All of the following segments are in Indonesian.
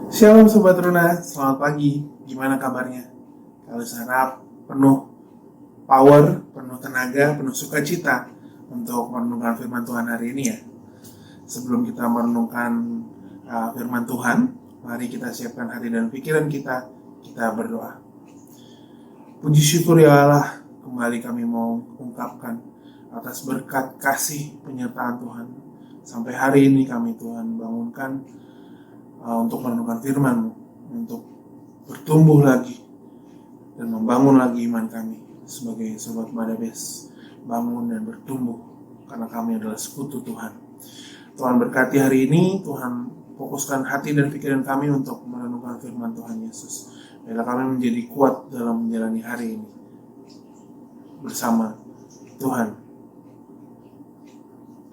Shalom Sobat Runa, selamat pagi. Gimana kabarnya? Kalau harap penuh power, penuh tenaga, penuh sukacita untuk merenungkan firman Tuhan hari ini ya. Sebelum kita merenungkan firman Tuhan, mari kita siapkan hati dan pikiran kita berdoa. Puji syukur ya Allah, kembali kami mau ungkapkan atas berkat kasih penyertaan Tuhan. Sampai hari ini kami Tuhan bangunkan untuk merenungkan firman-Mu, untuk bertumbuh lagi dan membangun lagi iman kami sebagai Sobat Madabes, bangun dan bertumbuh karena kami adalah sekutu Tuhan. Tuhan berkati hari ini, Tuhan fokuskan hati dan pikiran kami untuk merenungkan firman Tuhan Yesus. Biarlah kami menjadi kuat dalam menjalani hari ini bersama Tuhan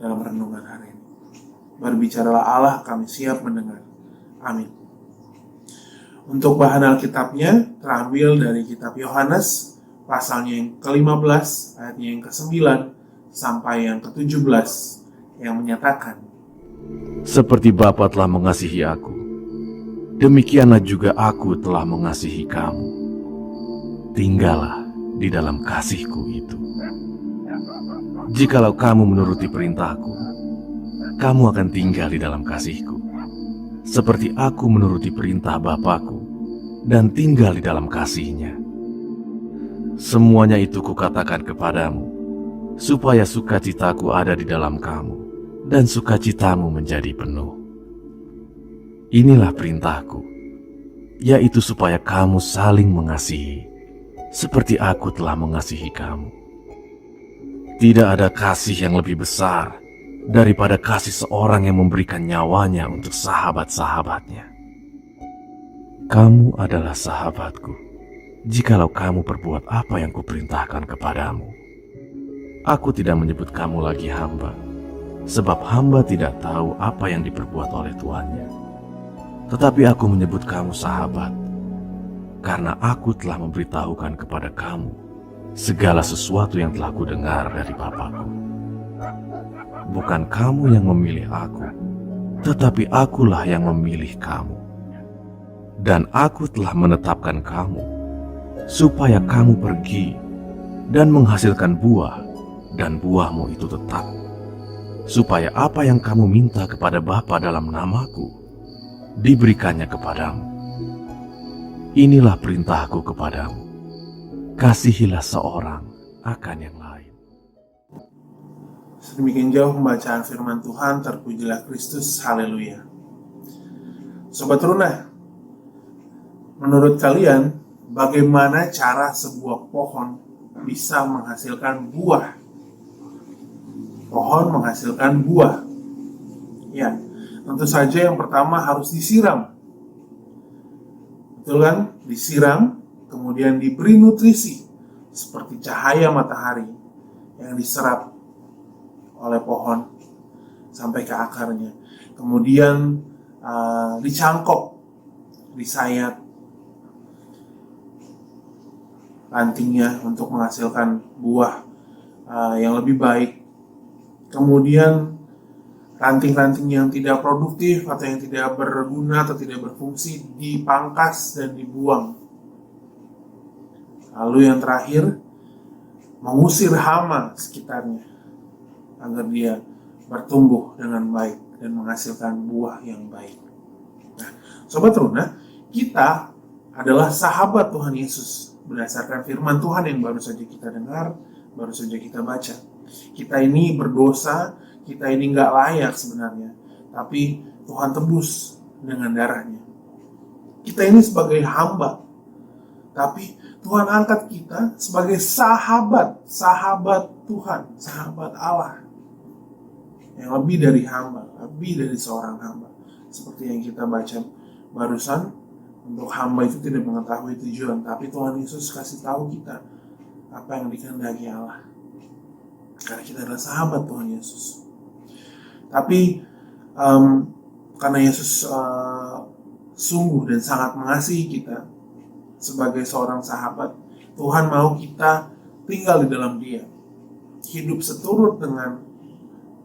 dalam renungan hari ini. Berbicaralah Allah, kami siap mendengar. Amin. Untuk bahan Alkitabnya terambil dari kitab Yohanes pasalnya yang ke-15 ayatnya yang ke-9 sampai yang ke-17 yang menyatakan, seperti Bapa telah mengasihi aku, demikianlah juga aku telah mengasihi kamu. Tinggallah di dalam kasihku itu. Jikalau kamu menuruti perintahku, kamu akan tinggal di dalam kasihku, seperti aku menuruti perintah Bapa-Ku dan tinggal di dalam kasih-Nya. Semuanya itu kukatakan kepadamu, supaya sukacitaku ada di dalam kamu, dan sukacitamu menjadi penuh. Inilah perintahku, yaitu supaya kamu saling mengasihi, seperti aku telah mengasihi kamu. Tidak ada kasih yang lebih besar daripada kasih seorang yang memberikan nyawanya untuk sahabat-sahabatnya. Kamu adalah sahabatku, jikalau kamu perbuat apa yang kuperintahkan kepadamu. Aku tidak menyebut kamu lagi hamba, sebab hamba tidak tahu apa yang diperbuat oleh tuannya. Tetapi aku menyebut kamu sahabat, karena aku telah memberitahukan kepada kamu segala sesuatu yang telah kudengar dari Bapa-Ku. Bukan kamu yang memilih aku, tetapi akulah yang memilih kamu. Dan aku telah menetapkan kamu, supaya kamu pergi dan menghasilkan buah, dan buahmu itu tetap. Supaya apa yang kamu minta kepada Bapa dalam namaku, diberikannya kepadamu. Inilah perintahku kepadamu, kasihilah seorang akan yang lain. Sedemikian jauh pembacaan firman Tuhan, terpujilah Kristus, haleluya. Sobat Runa, menurut kalian bagaimana cara sebuah pohon bisa menghasilkan buah? Pohon menghasilkan buah. Ya, tentu saja yang pertama harus disiram. Betul kan? Disiram, kemudian diberi nutrisi seperti cahaya matahari yang diserap oleh pohon sampai ke akarnya. Kemudian dicangkok, disayat rantingnya untuk menghasilkan buah yang lebih baik. Kemudian ranting-ranting yang tidak produktif atau yang tidak berguna atau tidak berfungsi dipangkas dan dibuang. Lalu yang terakhir, mengusir hama sekitarnya agar dia bertumbuh dengan baik dan menghasilkan buah yang baik. Nah, Sobat Runa, kita adalah sahabat Tuhan Yesus berdasarkan firman Tuhan yang baru saja kita dengar, baru saja kita baca. Kita ini berdosa, kita ini nggak layak sebenarnya, tapi Tuhan tebus dengan darahnya. Kita ini sebagai hamba, tapi Tuhan angkat kita sebagai sahabat Tuhan, sahabat Allah. Yang lebih dari hamba, lebih dari seorang hamba. Seperti yang kita baca barusan, untuk hamba itu tidak mengetahui tujuan, tapi Tuhan Yesus kasih tahu kita apa yang dikehendaki Allah. Karena kita adalah sahabat Tuhan Yesus. Tapi karena Yesus sungguh dan sangat mengasihi kita sebagai seorang sahabat, Tuhan mau kita tinggal di dalam Dia. hidup seturut dengan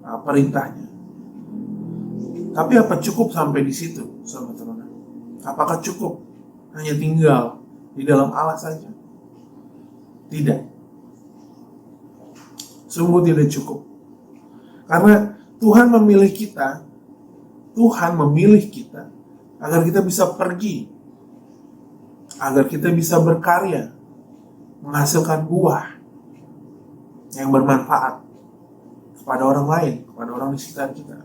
perintahnya. Tapi apa cukup sampai di situ, sahabat teruna? Apakah cukup hanya tinggal di dalam Allah saja? Tidak. Sungguh tidak cukup. Karena Tuhan memilih kita agar kita bisa pergi, agar kita bisa berkarya, menghasilkan buah yang bermanfaat kepada orang lain, kepada orang di sekitar kita.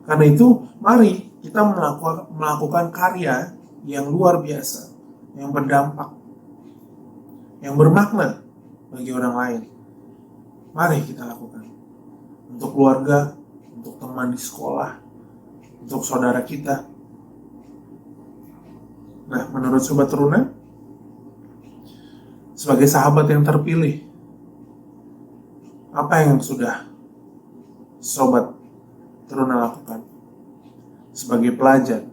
Karena itu, mari kita melakukan karya yang luar biasa, yang berdampak, yang bermakna bagi orang lain. Mari kita lakukan. Untuk keluarga, untuk teman di sekolah, untuk saudara kita. Nah, menurut Sobat Teruna, sebagai sahabat yang terpilih, apa yang sudah Sobat Teruna lakukan sebagai pelajar,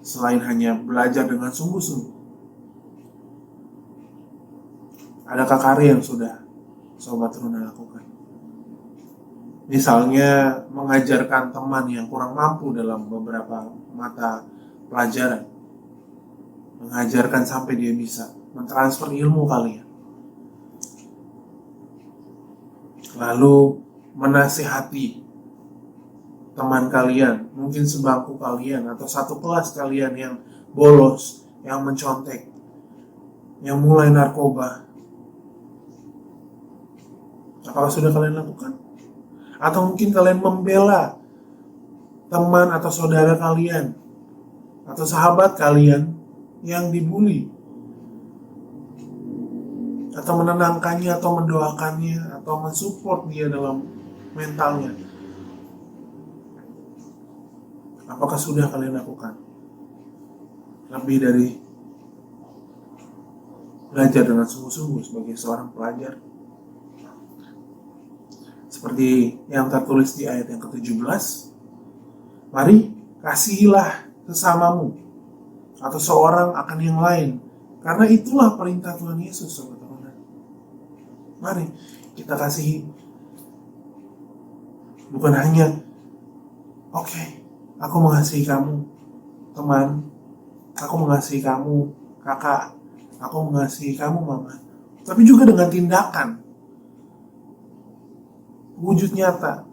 selain hanya belajar dengan sungguh-sungguh? Adakah karya yang sudah Sobat Teruna lakukan? Misalnya mengajarkan teman yang kurang mampu dalam beberapa mata pelajaran, mengajarkan sampai dia bisa mentransfer ilmu kalian, lalu menasihati teman kalian, mungkin sebangku kalian atau satu kelas kalian yang bolos, yang mencontek, yang mulai narkoba. Apakah sudah kalian lakukan? Atau mungkin kalian membela teman atau saudara kalian atau sahabat kalian yang dibully, atau menenangkannya, atau mendoakannya, atau mensupport dia dalam mentalnya. Apakah sudah kalian lakukan? Lebih dari belajar dengan sungguh-sungguh sebagai seorang pelajar. Seperti yang tertulis di ayat yang ke-17, mari kasihilah sesamamu atau seorang akan yang lain, karena itulah perintah Tuhan Yesus, saudara-saudara. Mari kita kasihi. Bukan hanya, oke, aku mengasihi kamu, teman. Aku mengasihi kamu, kakak. Aku mengasihi kamu, mama. Tapi juga dengan tindakan, wujud nyata,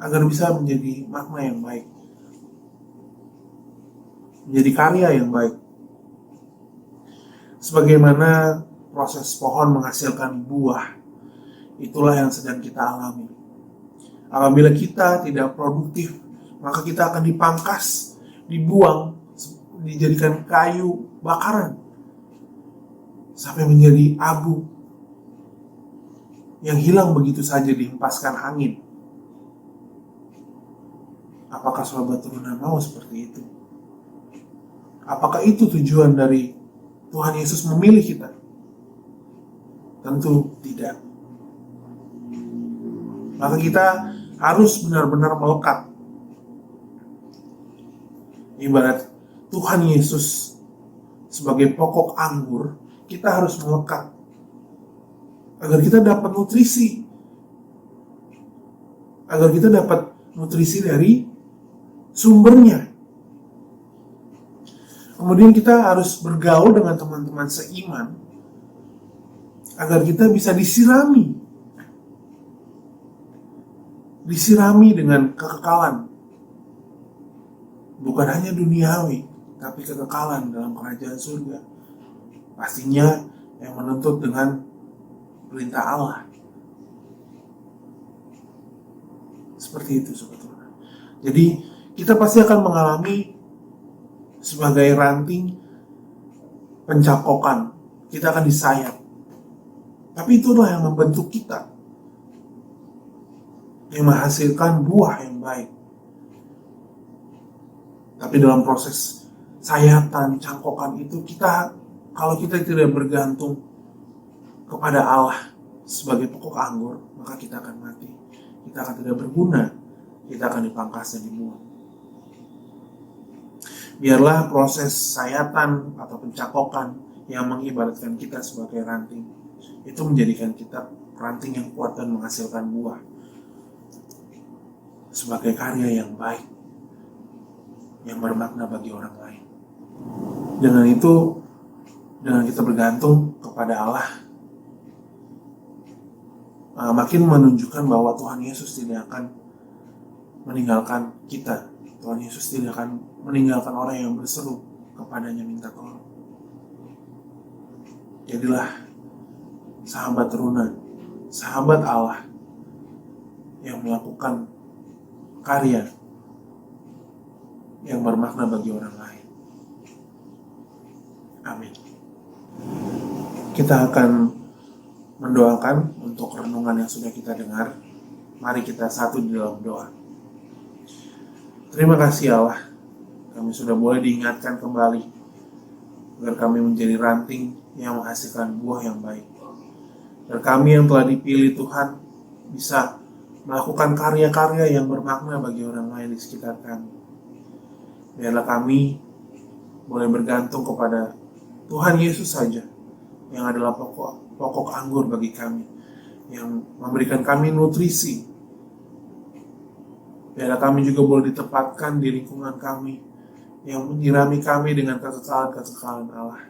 agar bisa menjadi makna yang baik, menjadi karya yang baik. Sebagaimana proses pohon menghasilkan buah, itulah yang sedang kita alami. Apabila kita tidak produktif, maka kita akan dipangkas, dibuang, dijadikan kayu bakaran, sampai menjadi abu yang hilang begitu saja dihempaskan angin. Apakah Sobat Teruna mau seperti itu? Apakah itu tujuan dari Tuhan Yesus memilih kita? Tentu tidak. Maka kita harus benar-benar melekat. Ibarat Tuhan Yesus sebagai pokok anggur, kita harus melekat agar kita dapat nutrisi, agar kita dapat nutrisi dari sumbernya. Kemudian kita harus bergaul dengan teman-teman seiman agar kita bisa disirami dengan kekekalan, bukan hanya duniawi, tapi kekekalan dalam kerajaan surga. Pastinya yang menuntut dengan perintah Allah. Seperti itu, Sobat Teruna. Jadi kita pasti akan mengalami sebagai ranting pencakokan. Kita akan disayat. Tapi itulah yang membentuk kita, yang menghasilkan buah yang baik. Tapi dalam proses sayatan, cangkokan itu, kalau kita tidak bergantung kepada Allah sebagai pokok anggur, maka kita akan mati. Kita akan tidak berguna. Kita akan dipangkas dan dibuang. Biarlah proses sayatan atau pencakokan yang mengibaratkan kita sebagai ranting itu menjadikan kita ranting yang kuat dan menghasilkan buah sebagai karya yang baik, yang bermakna bagi orang lain. Dengan itu, dengan kita bergantung kepada Allah, makin menunjukkan bahwa Tuhan Yesus tidak akan meninggalkan kita. Tuhan Yesus tidak akan meninggalkan orang yang berseru kepadanya minta tolong. Jadilah sahabat teruna, sahabat Allah yang melakukan karya yang bermakna bagi orang lain. Amin. Kita akan mendoakan untuk renungan yang sudah kita dengar. Mari kita satu di dalam doa. Terima kasih Allah, kami sudah boleh diingatkan kembali agar kami menjadi ranting yang menghasilkan buah yang baik. Dan kami yang telah dipilih Tuhan bisa melakukan karya-karya yang bermakna bagi orang lain di sekitar kami. Biarlah kami boleh bergantung kepada Tuhan Yesus saja, yang adalah pokok anggur bagi kami, yang memberikan kami nutrisi. Biarlah kami juga boleh ditempatkan di lingkungan kami, yang menyirami kami dengan kekekalan-kekekalan Allah.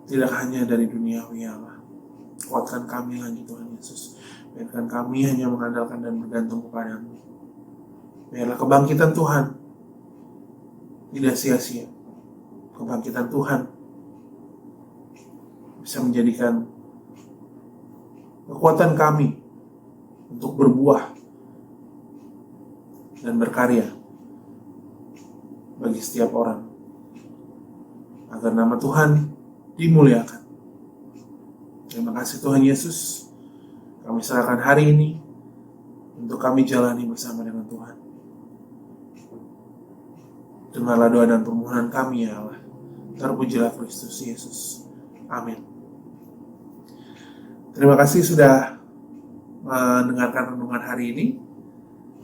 Tidak hanya dari duniawi Allah. Kuatkan kami lagi Tuhan Yesus. Biarkan kami hanya mengandalkan dan bergantung kepada-Mu. Biarlah kebangkitan Tuhan tidak sia-sia. Kebangkitan Tuhan bisa menjadikan kekuatan kami untuk berbuah dan berkarya bagi setiap orang, agar nama Tuhan dimuliakan. Terima kasih Tuhan Yesus. Kami serahkan hari ini untuk kami jalani bersama dengan Tuhan. Dengarlah doa dan permohonan kami ya Allah. Terpujilah Kristus Yesus. Amin. Terima kasih sudah mendengarkan renungan hari ini.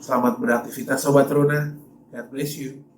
Selamat beraktivitas Sobat Teruna. God bless you.